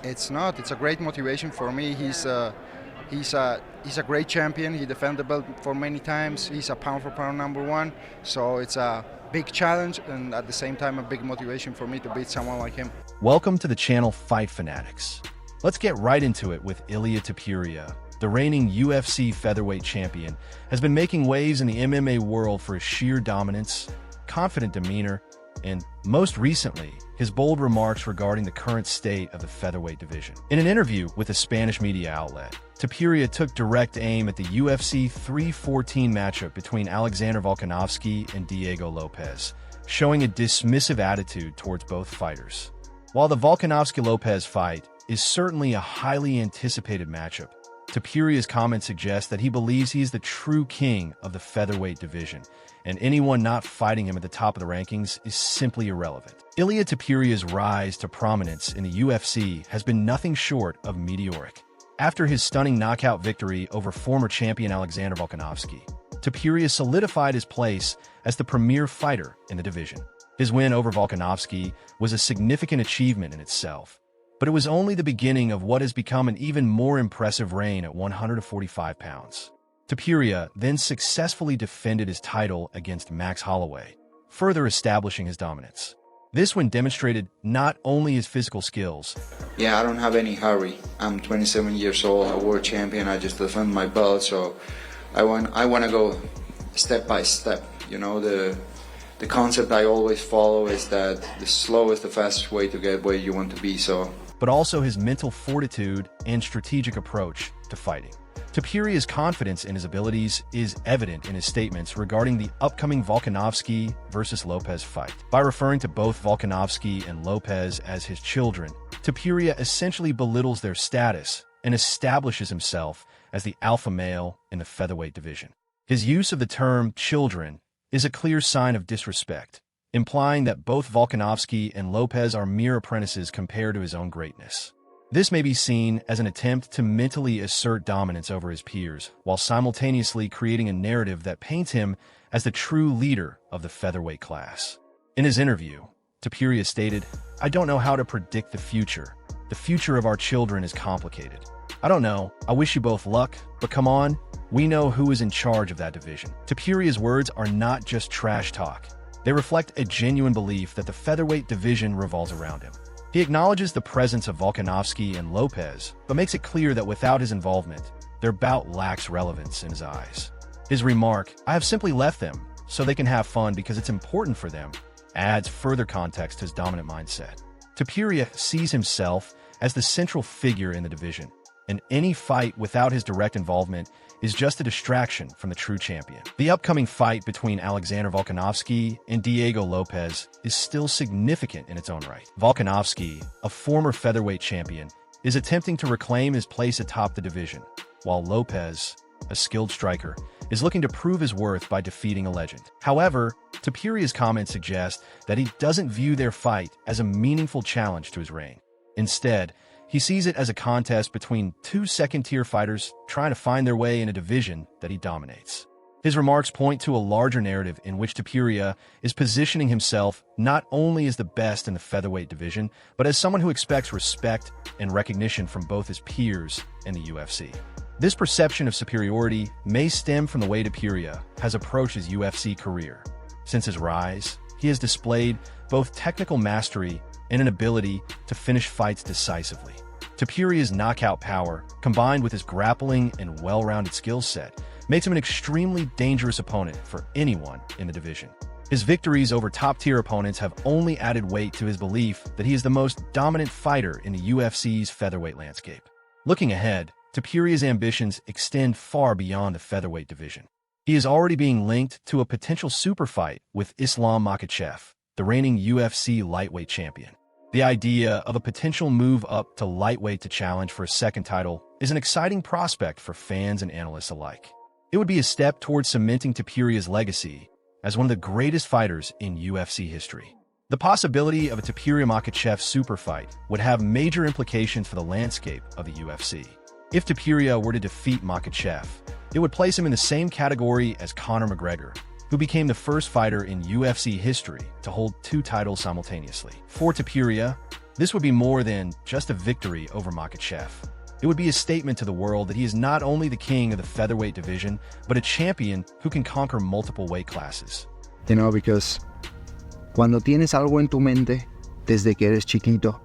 It's not. It's a great motivation for me. He's a great champion. He defended the belt for many times. He's a pound for pound number one. So it's a big challenge and at the same time a big motivation for me to beat someone like him. Welcome to the channel Fight Fanatics. Let's get right into it with Ilia Topuria. The reigning UFC featherweight champion has been making waves in the MMA world for his sheer dominance, confident demeanor, and, most recently, his bold remarks regarding the current state of the featherweight division. In an interview with a Spanish media outlet, Topuria took direct aim at the UFC 314 matchup between Alexander Volkanovski and Diego Lopes, showing a dismissive attitude towards both fighters. While the Volkanovski-Lopes fight is certainly a highly anticipated matchup, Topuria's comments suggest that he believes he is the true king of the featherweight division, and anyone not fighting him at the top of the rankings is simply irrelevant. Ilia Topuria's rise to prominence in the UFC has been nothing short of meteoric. After his stunning knockout victory over former champion Alexander Volkanovski, Topuria solidified his place as the premier fighter in the division. His win over Volkanovski was a significant achievement in itself, but it was only the beginning of what has become an even more impressive reign at 145 pounds. Topuria then successfully defended his title against Max Holloway, further establishing his dominance. This one demonstrated not only his physical skills. Yeah, I don't have any hurry. I'm 27 years old, a world champion. I just defend my belt, so I want to go step by step. You know, the concept I always follow is that the slow is the fastest way to get where you want to be. But also his mental fortitude and strategic approach to fighting. Topuria's confidence in his abilities is evident in his statements regarding the upcoming Volkanovski versus Lopes fight. By referring to both Volkanovski and Lopes as his children, Topuria essentially belittles their status and establishes himself as the alpha male in the featherweight division. His use of the term children is a clear sign of disrespect, implying that both Volkanovski and Lopes are mere apprentices compared to his own greatness. This may be seen as an attempt to mentally assert dominance over his peers, while simultaneously creating a narrative that paints him as the true leader of the featherweight class. In his interview, Topuria stated, "I don't know how to predict the future. The future of our children is complicated. I don't know. I wish you both luck, but come on, we know who is in charge of that division." Topuria's words are not just trash talk. They reflect a genuine belief that the featherweight division revolves around him. He acknowledges the presence of Volkanovski and Lopes, but makes it clear that without his involvement, their bout lacks relevance in his eyes. His remark, "I have simply left them so they can have fun because it's important for them," adds further context to his dominant mindset. Topuria sees himself as the central figure in the division, and any fight without his direct involvement is just a distraction from the true champion. The upcoming fight between Alexander Volkanovski and Diego Lopes is still significant in its own right. Volkanovski, a former featherweight champion, is attempting to reclaim his place atop the division, while Lopes, a skilled striker, is looking to prove his worth by defeating a legend. However, Topuria's comments suggest that he doesn't view their fight as a meaningful challenge to his reign. Instead, he sees it as a contest between two second-tier fighters trying to find their way in a division that he dominates. His remarks point to a larger narrative in which Topuria is positioning himself not only as the best in the featherweight division, but as someone who expects respect and recognition from both his peers and the UFC. This perception of superiority may stem from the way Topuria has approached his UFC career. Since his rise, he has displayed both technical mastery and an ability to finish fights decisively. Topuria's knockout power, combined with his grappling and well-rounded skill set, makes him an extremely dangerous opponent for anyone in the division. His victories over top-tier opponents have only added weight to his belief that he is the most dominant fighter in the UFC's featherweight landscape. Looking ahead, Topuria's ambitions extend far beyond the featherweight division. He is already being linked to a potential super fight with Islam Makhachev, the reigning UFC lightweight champion. The idea of a potential move up to lightweight to challenge for a second title is an exciting prospect for fans and analysts alike. It would be a step towards cementing Topuria's legacy as one of the greatest fighters in UFC history. The possibility of a Topuria-Makhachev super fight would have major implications for the landscape of the UFC. If Topuria were to defeat Makhachev, it would place him in the same category as Conor McGregor, who became the first fighter in UFC history to hold two titles simultaneously. For Topuria, This would be more than just a victory over Makhachev. It would be a statement to the world that he is not only the king of the featherweight division, but a champion who can conquer multiple weight classes. You know, because cuando tienes algo en tu mente desde que eres chiquito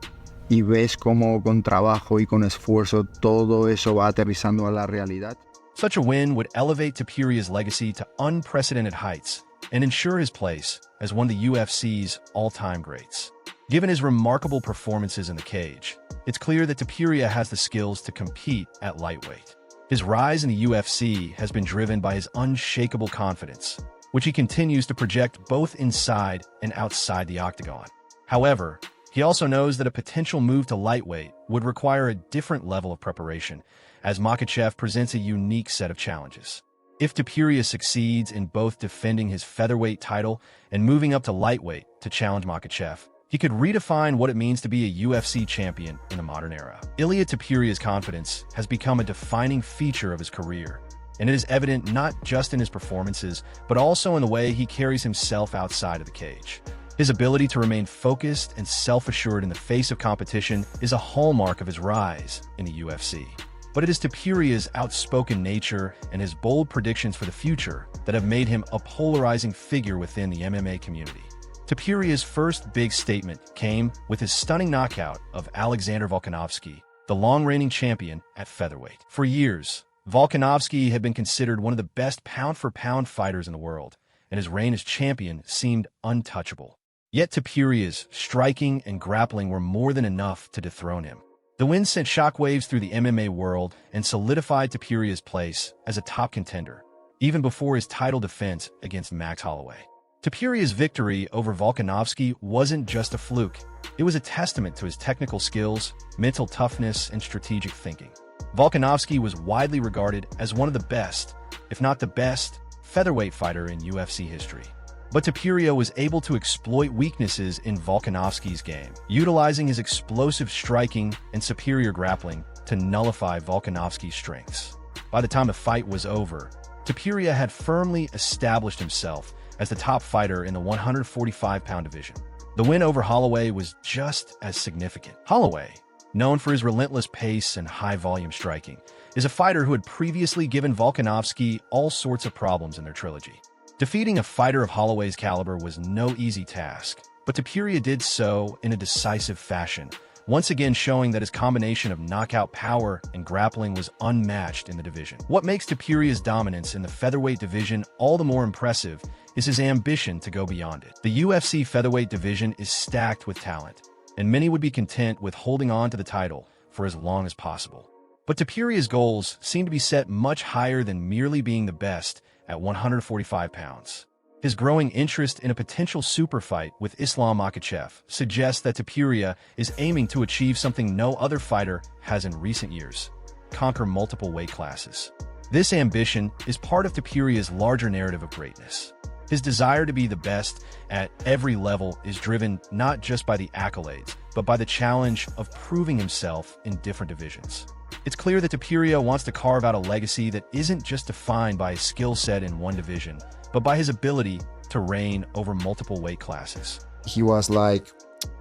y ves cómo con trabajo y con esfuerzo todo eso va aterrizando a la realidad. Such a win would elevate Topuria's legacy to unprecedented heights and ensure his place as one of the UFC's all-time greats. Given his remarkable performances in the cage, it's clear that Topuria has the skills to compete at lightweight. His rise in the UFC has been driven by his unshakable confidence, which he continues to project both inside and outside the octagon. However, he also knows that a potential move to lightweight would require a different level of preparation, as Makhachev presents a unique set of challenges. If Topuria succeeds in both defending his featherweight title and moving up to lightweight to challenge Makhachev, he could redefine what it means to be a UFC champion in the modern era. Ilia Topuria's confidence has become a defining feature of his career, and it is evident not just in his performances, but also in the way he carries himself outside of the cage. His ability to remain focused and self-assured in the face of competition is a hallmark of his rise in the UFC. But it is Topuria's outspoken nature and his bold predictions for the future that have made him a polarizing figure within the MMA community. Topuria's first big statement came with his stunning knockout of Alexander Volkanovski, the long-reigning champion at featherweight. For years, Volkanovski had been considered one of the best pound-for-pound fighters in the world, and his reign as champion seemed untouchable. Yet Topuria's striking and grappling were more than enough to dethrone him. The win sent shockwaves through the MMA world and solidified Topuria's place as a top contender, even before his title defense against Max Holloway. Topuria's victory over Volkanovski wasn't just a fluke. It was a testament to his technical skills, mental toughness, and strategic thinking. Volkanovski was widely regarded as one of the best, if not the best, featherweight fighter in UFC history. But Topuria was able to exploit weaknesses in Volkanovski's game, utilizing his explosive striking and superior grappling to nullify Volkanovski's strengths. By the time the fight was over, Topuria had firmly established himself as the top fighter in the 145-pound division. The win over Holloway was just as significant. Holloway, known for his relentless pace and high-volume striking, is a fighter who had previously given Volkanovski all sorts of problems in their trilogy. Defeating a fighter of Holloway's caliber was no easy task, but Topuria did so in a decisive fashion, once again showing that his combination of knockout power and grappling was unmatched in the division. What makes Topuria's dominance in the featherweight division all the more impressive is his ambition to go beyond it. The UFC featherweight division is stacked with talent, and many would be content with holding on to the title for as long as possible. But Topuria's goals seem to be set much higher than merely being the best at 145 pounds. His growing interest in a potential super fight with Islam Makhachev suggests that Topuria is aiming to achieve something no other fighter has in recent years: conquer multiple weight classes. This ambition is part of Topuria's larger narrative of greatness. His desire to be the best at every level is driven not just by the accolades, but by the challenge of proving himself in different divisions. It's clear that Topuria wants to carve out a legacy that isn't just defined by his skill set in one division, but by his ability to reign over multiple weight classes. He was like,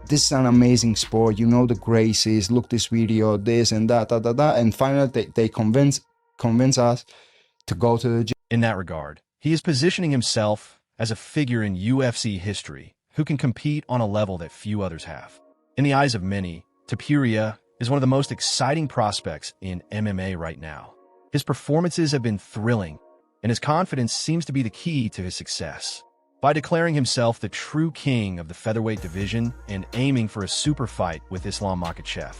this is an amazing sport, you know the graces, look this video, this and that, and finally they convince us to go to the gym. In that regard, he is positioning himself as a figure in UFC history who can compete on a level that few others have. In the eyes of many, Topuria is one of the most exciting prospects in MMA right now. His performances have been thrilling, and his confidence seems to be the key to his success. By declaring himself the true king of the featherweight division and aiming for a super fight with Islam Makhachev,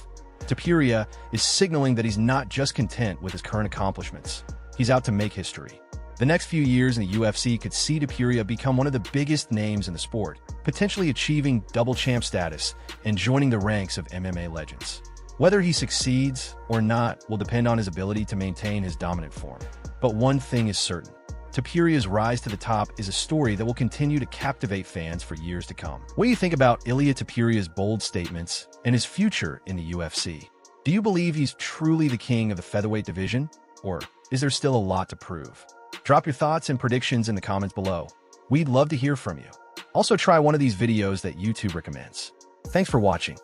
Topuria is signaling that he's not just content with his current accomplishments. He's out to make history. The next few years in the UFC could see Topuria become one of the biggest names in the sport, potentially achieving double champ status and joining the ranks of MMA legends. Whether he succeeds or not will depend on his ability to maintain his dominant form. But one thing is certain: Topuria's rise to the top is a story that will continue to captivate fans for years to come. What do you think about Ilia Topuria's bold statements and his future in the UFC? Do you believe he's truly the king of the featherweight division? Or is there still a lot to prove? Drop your thoughts and predictions in the comments below. We'd love to hear from you. Also, try one of these videos that YouTube recommends. Thanks for watching.